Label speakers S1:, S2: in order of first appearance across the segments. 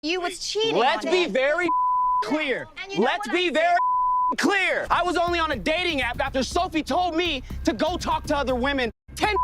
S1: you was cheating
S2: Let's
S1: on
S2: be
S1: it.
S2: very clear.
S1: And you know
S2: Let's
S1: what
S2: be
S1: I
S2: very clear. I was only on a dating app after Sophie told me to go talk to other women 10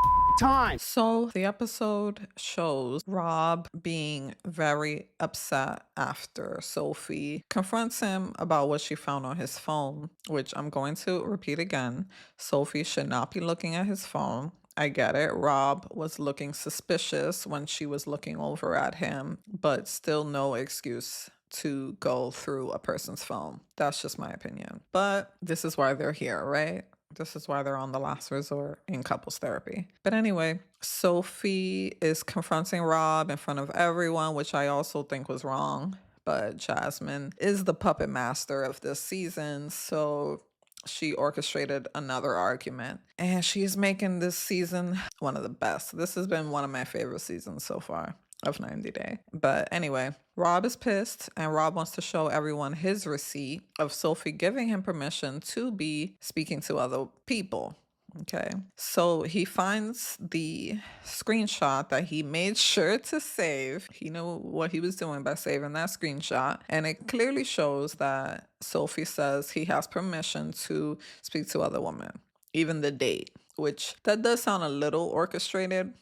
S2: times.
S3: So the episode shows Rob being very upset after Sophie confronts him about what she found on his phone, which I'm going to repeat again. Sophie should not be looking at his phone. I get it. Rob was looking suspicious when she was looking over at him, but still no excuse to go through a person's phone. That's just my opinion. But this is why they're here, right? This is why they're on the last resort in couples therapy. But anyway, Sophie is confronting Rob in front of everyone, which I also think was wrong. But Jasmine is the puppet master of this season, so she orchestrated another argument. And she is making this season one of the best. This has been one of my favorite seasons so far of 90 Day. But anyway, Rob is pissed and Rob wants to show everyone his receipt of Sophie giving him permission to be speaking to other people. Okay. So he finds the screenshot that he made sure to save. He knew what he was doing by saving that screenshot. And it clearly shows that Sophie says he has permission to speak to other women, even the date, which that does sound a little orchestrated.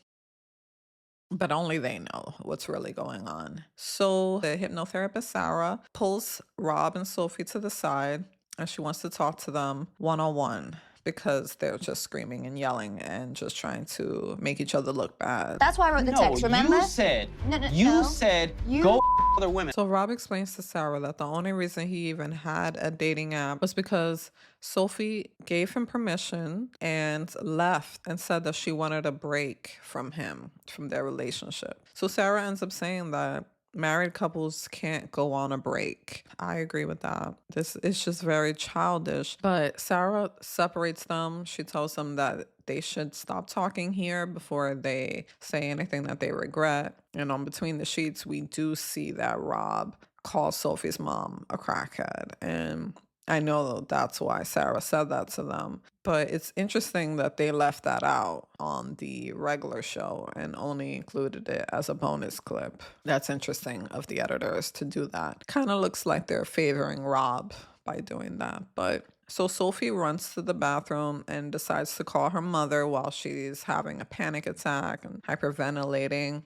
S3: But only they know what's really going on. So the hypnotherapist, Sarah, pulls Rob and Sophie to the side and she wants to talk to them one-on-one because they're just screaming and yelling and just trying to make each other look bad.
S1: That's why I wrote the text, remember?
S2: You said,
S1: You-
S2: go other women.
S3: So Rob explains to Sarah that the only reason he even had a dating app was because Sophie gave him permission and left and said that she wanted a break from him, from their relationship. So Sarah ends up saying that married couples can't go on a break. I agree with that. This is just very childish. But Sarah separates them. She tells them that they should stop talking here before they say anything that they regret. And on Between the Sheets, we do see that Rob calls Sophie's mom a crackhead. And I know that's why Sarah said that to them. But it's interesting that they left that out on the regular show and only included it as a bonus clip. That's interesting of the editors to do that. Kind of looks like they're favoring Rob by doing that. But so Sophie runs to the bathroom and decides to call her mother while she's having a panic attack and hyperventilating.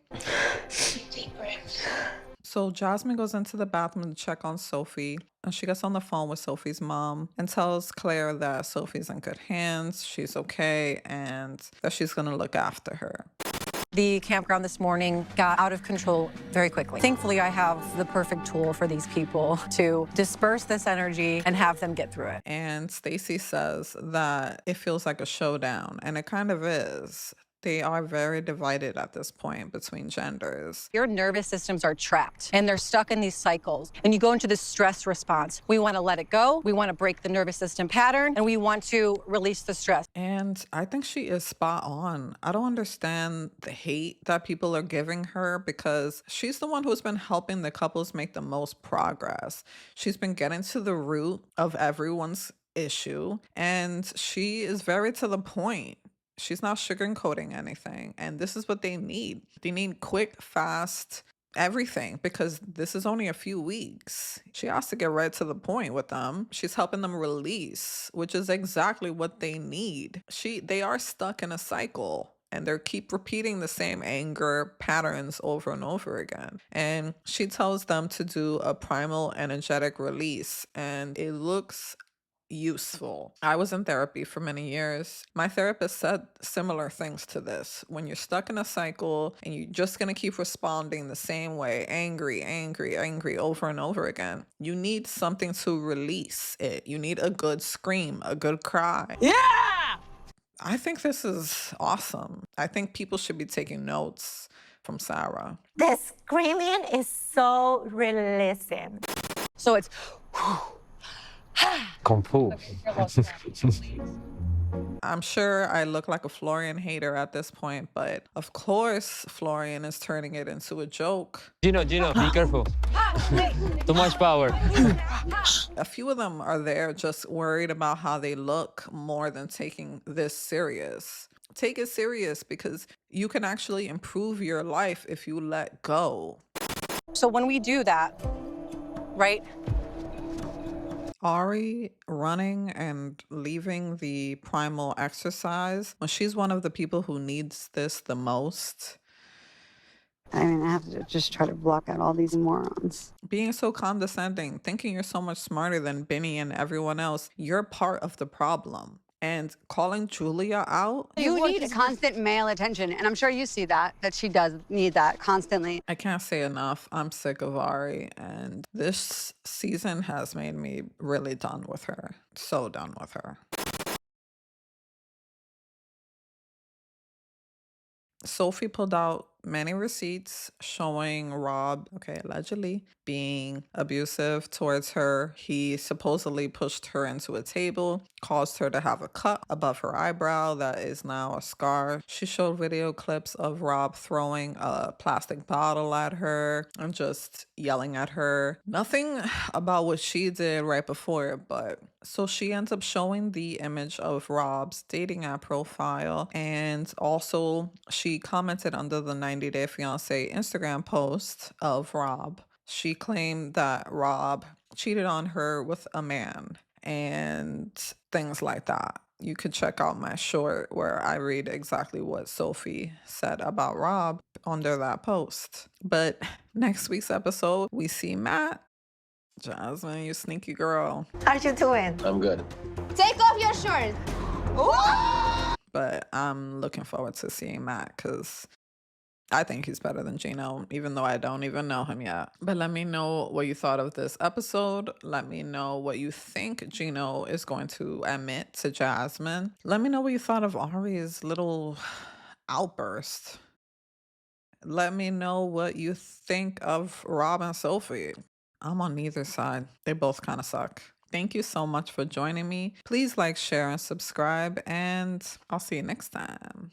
S1: Deep breaths.
S3: So Jasmine goes into the bathroom to check on Sophie, and she gets on the phone with Sophie's mom and tells Claire that Sophie's in good hands, she's okay, and that she's going to look after her.
S4: The campground this morning got out of control very quickly. Thankfully, I have the perfect tool for these people to disperse this energy and have them get through it.
S3: And Stacy says that it feels like a showdown, and it kind of is. They are very divided at this point between genders.
S4: Your nervous systems are trapped and they're stuck in these cycles. And you go into this stress response. We want to let it go. We want to break the nervous system pattern and we want to release the stress.
S3: And I think she is spot on. I don't understand the hate that people are giving her because she's the one who's been helping the couples make the most progress. She's been getting to the root of everyone's issue and she is very to the point. She's not sugarcoating anything. And this is what they need. They need quick, fast, everything because this is only a few weeks. She has to get right to the point with them. She's helping them release, which is exactly what they need. They are stuck in a cycle and they keep repeating the same anger patterns over and over again. And she tells them to do a primal energetic release and it looks useful. I was in therapy for many years. My therapist said similar things to this. When you're stuck in a cycle and you're just going to keep responding the same way, angry, angry, angry over and over again, you need something to release it. You need a good scream, a good cry.
S2: Yeah!
S3: I think this is awesome. I think people should be taking notes from Sarah.
S1: The screaming is so releasing.
S4: So it's
S5: Kung Fu.
S3: I'm sure I look like a Florian hater at this point, but of course Florian is turning it into a joke.
S5: Gino, be careful. Too much power.
S3: A few of them are there just worried about how they look more than taking this serious. Take it serious because you can actually improve your life if you let go.
S4: So when we do that, right?
S3: Ari running and leaving the primal exercise, when she's one of the people who needs this the most.
S6: I mean, I have to just try to block out all these morons.
S3: Being so condescending, thinking you're so much smarter than Benny and everyone else, you're part of the problem. And calling Julia out.
S6: You need constant male attention, and I'm sure you see that she does need that constantly.
S3: I can't say enough. I'm sick of Ari, and this season has made me really done with her. So done with her. Sophie pulled out many receipts showing Rob, allegedly being abusive towards her. He supposedly pushed her into a table, caused her to have a cut above her eyebrow that is now a scar. She showed video clips of Rob throwing a plastic bottle at her and just yelling at her. Nothing about what she did right before, but so she ends up showing the image of Rob's dating app profile, and also she commented under the 90-Day Fiance Instagram post of Rob. She claimed that Rob cheated on her with a man and things like that. You could check out my short where I read exactly what Sophie said about Rob under that post. But next week's episode, we see Matt. Jasmine, you sneaky girl.
S1: How you doing?
S2: I'm good.
S7: Take off your shirt.
S3: But I'm looking forward to seeing Matt because I think he's better than Gino, even though I don't even know him yet. But let me know what you thought of this episode. Let me know what you think Gino is going to admit to Jasmine. Let me know what you thought of Ari's little outburst. Let me know what you think of Rob and Sophie. I'm on neither side. They both kind of suck. Thank you so much for joining me. Please like, share, and subscribe, and I'll see you next time.